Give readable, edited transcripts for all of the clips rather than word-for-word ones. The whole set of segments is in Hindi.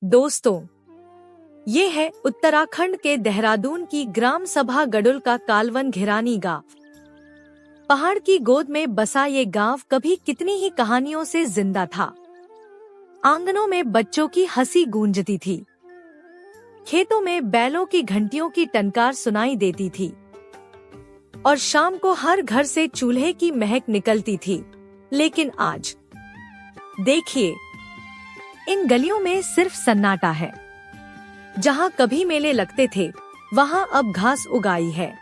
दोस्तों, ये है उत्तराखंड के देहरादून की ग्राम सभा गडुल का कालवन घिरानी गांव। पहाड़ की गोद में बसा ये गांव कभी कितनी ही कहानियों से जिंदा था। आंगनों में बच्चों की हंसी गूंजती थी, खेतों में बैलों की घंटियों की टनकार सुनाई देती थी और शाम को हर घर से चूल्हे की महक निकलती थी। लेकिन आज देखिए, इन गलियों में सिर्फ सन्नाटा है। जहाँ कभी मेले लगते थे, वहाँ अब घास उगाई है।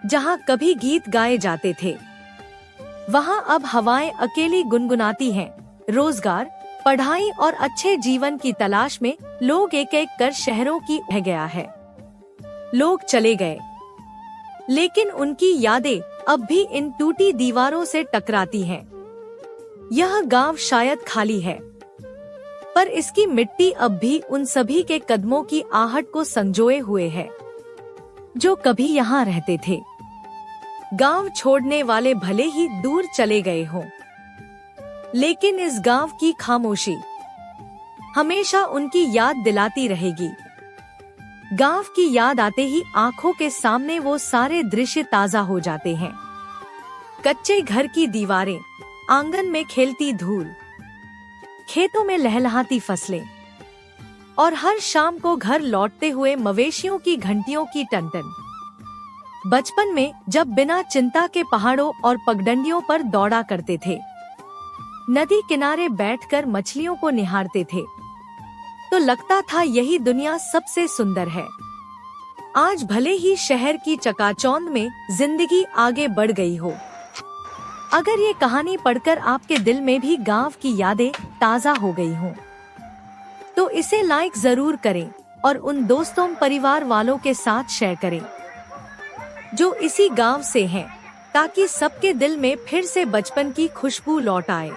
जहाँ कभी गीत गाए जाते थे, वहाँ अब हवाएं अकेली गुनगुनाती हैं। रोजगार, पढ़ाई और अच्छे जीवन की तलाश में लोग एक एक कर शहरों की रह गया है। लोग चले गए, लेकिन उनकी यादें अब भी इन टूटी दीवारों से टकराती हैं। यह गांव शायद खाली है, पर इसकी मिट्टी अब भी उन सभी के कदमों की आहट को संजोए हुए है जो कभी यहाँ रहते थे। गांव छोड़ने वाले भले ही दूर चले गए हों, लेकिन इस गांव की खामोशी हमेशा उनकी याद दिलाती रहेगी। गांव की याद आते ही आंखों के सामने वो सारे दृश्य ताजा हो जाते हैं। कच्चे घर की दीवारें, आंगन में खेलती धूल, खेतों में लहलहाती फसलें और हर शाम को घर लौटते हुए मवेशियों की घंटियों की टनटन। बचपन में जब बिना चिंता के पहाड़ों और पगडंडियों पर दौड़ा करते थे, नदी किनारे बैठकर मछलियों को निहारते थे, तो लगता था यही दुनिया सबसे सुंदर है। आज भले ही शहर की चकाचौंध में जिंदगी आगे बढ़ गई हो, अगर ये कहानी पढ़कर आपके दिल में भी गांव की यादें ताजा हो गई हों, तो इसे लाइक जरूर करें और उन दोस्तों परिवार वालों के साथ शेयर करें जो इसी गांव से हैं, ताकि सबके दिल में फिर से बचपन की खुशबू लौट आए।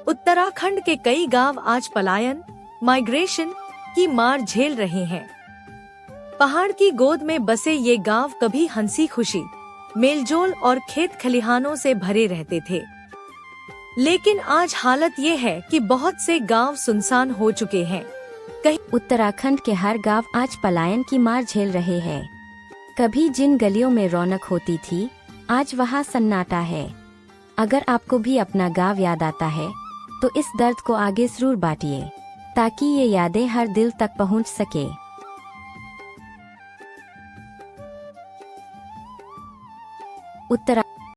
उत्तराखंड के कई गांव आज पलायन, माइग्रेशन की मार झेल रहे हैं। पहाड़ की गोद में बसे ये गांव कभी हंसी खुशी, मेलजोल और खेत खलिहानों से भरे रहते थे, लेकिन आज हालत ये है कि बहुत से गांव सुनसान हो चुके हैं। कहीं उत्तराखंड के हर गांव आज पलायन की मार झेल रहे हैं। कभी जिन गलियों में रौनक होती थी, आज वहाँ सन्नाटा है। अगर आपको भी अपना गांव याद आता है, तो इस दर्द को आगे जरूर बांटिए, ताकि ये यादें हर दिल तक पहुँच सके। उत्तरा